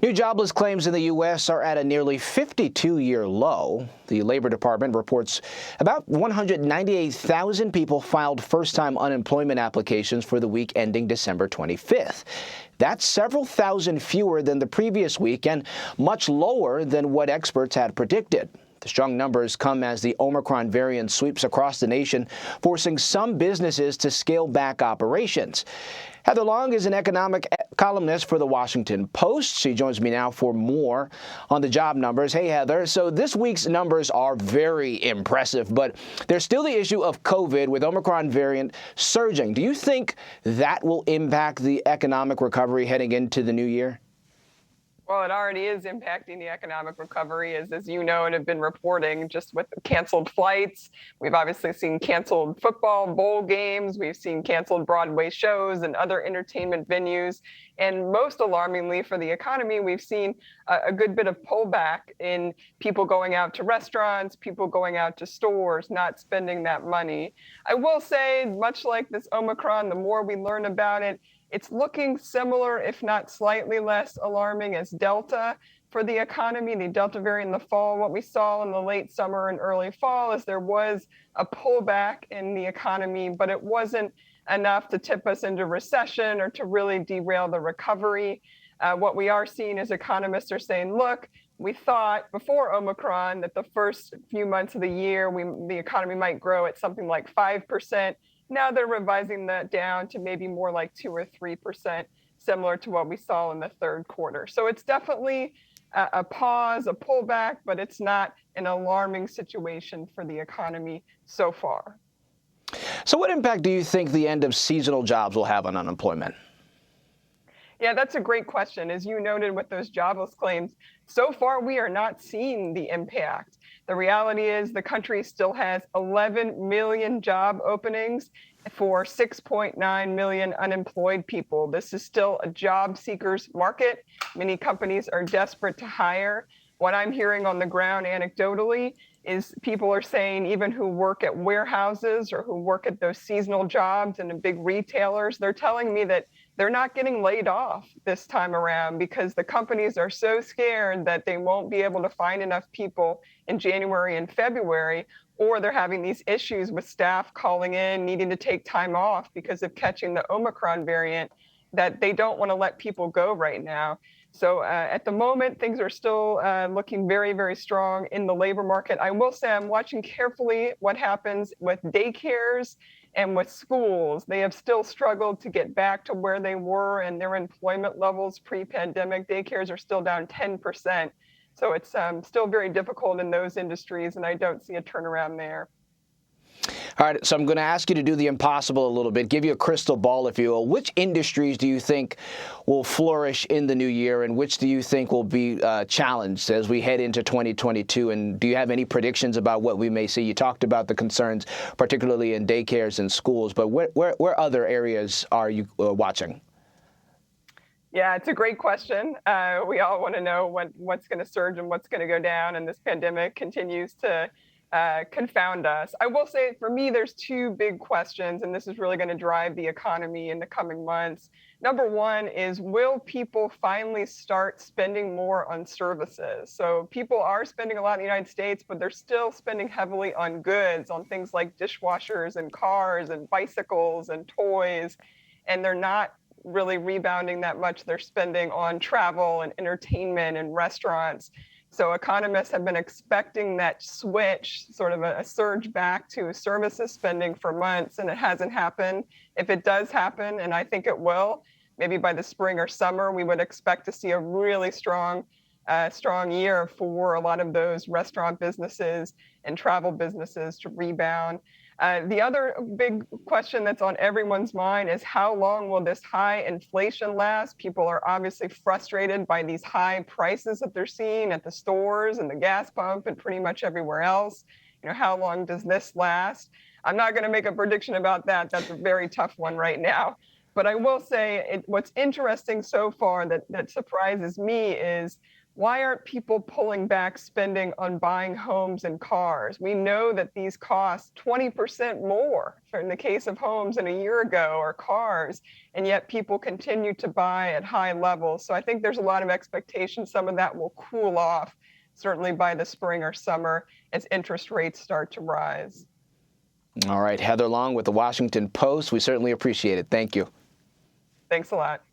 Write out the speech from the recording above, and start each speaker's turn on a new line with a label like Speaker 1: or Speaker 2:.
Speaker 1: New jobless claims in the U.S. are at a nearly 52-year low. The Labor Department reports about 198,000 people filed first-time unemployment applications for the week ending December 25th. That's several thousand fewer than the previous week and much lower than what experts had predicted. The strong numbers come as the Omicron variant sweeps across the nation, forcing some businesses to scale back operations. Heather Long is an economic columnist for the Washington Post. She joins me now for more on the job numbers. Hey, Heather. So this week's numbers are very impressive, but there's still the issue of COVID with Omicron variant surging. Do you think that will impact the economic recovery heading into the new year?
Speaker 2: Well, it already is impacting the economic recovery, as you know, and have been reporting just with canceled flights. We've obviously seen canceled football bowl games. We've seen canceled Broadway shows and other entertainment venues. And most alarmingly for the economy, we've seen a good bit of pullback in people going out to restaurants, people going out to stores, not spending that money. I will say, much like this Omicron, the more we learn about it, it's looking similar, if not slightly less alarming as Delta for the economy, the Delta variant in the fall. What we saw in the late summer and early fall is there was a pullback in the economy, but it wasn't enough to tip us into recession or to really derail the recovery. What we are seeing is economists are saying, look, we thought before Omicron that the first few months of the year, the economy might grow at something like 5%. Now they're revising that down to maybe more like 2 or 3%, similar to what we saw in the third quarter. So it's definitely a pause, a pullback, but it's not an alarming situation for the economy so far.
Speaker 1: So what impact do you think the end of seasonal jobs will have on unemployment?
Speaker 2: Yeah, that's a great question. As you noted with those jobless claims, so far we are not seeing the impact. The reality is the country still has 11 million job openings for 6.9 million unemployed people. This is still a job seekers market. Many companies are desperate to hire. What I'm hearing on the ground anecdotally is people are saying, even who work at warehouses or who work at those seasonal jobs and in big retailers, they're telling me that they're not getting laid off this time around because the companies are so scared that they won't be able to find enough people in January and February, or they're having these issues with staff calling in, needing to take time off because of catching the Omicron variant, that they don't want to let people go right now. So at the moment, things are still looking very, very strong in the labor market. I will say I'm watching carefully what happens with daycares and with schools. They have still struggled to get back to where they were and their employment levels pre-pandemic. Daycares are still down 10%. So it's still very difficult in those industries, and I don't see a turnaround there.
Speaker 1: All right, so I'm going to ask you to do the impossible a little bit, give you a crystal ball, if you will. Which industries do you think will flourish in the new year, and which do you think will be challenged as we head into 2022? And do you have any predictions about what we may see? You talked about the concerns, particularly in daycares and schools, but where other areas are you watching?
Speaker 2: Yeah, it's a great question. We all want to know what's going to surge and what's going to go down, and this pandemic continues to confound us. I will say for me, there's two big questions, and this is really going to drive the economy in the coming months. Number one is, will people finally start spending more on services? So people are spending a lot in the United States, but they're still spending heavily on goods, on things like dishwashers and cars and bicycles and toys, and they're not really rebounding that much. They're spending on travel and entertainment and restaurants. So economists have been expecting that switch, sort of a surge back to services spending for months, and it hasn't happened. If it does happen, and I think it will, maybe by the spring or summer, we would expect to see a really strong year for a lot of those restaurant businesses and travel businesses to rebound. The other big question that's on everyone's mind is, how long will this high inflation last? People are obviously frustrated by these high prices that they're seeing at the stores and the gas pump and pretty much everywhere else. You know, how long does this last? I'm not going to make a prediction about that. That's a very tough one right now. But I will say what's interesting so far that surprises me is why aren't people pulling back spending on buying homes and cars? We know that these cost 20% more in the case of homes than a year ago, or cars, and yet people continue to buy at high levels. So I think there's a lot of expectation some of that will cool off, certainly by the spring or summer, as interest rates start to rise.
Speaker 1: All right, Heather Long with the Washington Post. We certainly appreciate it. Thank you.
Speaker 2: Thanks a lot.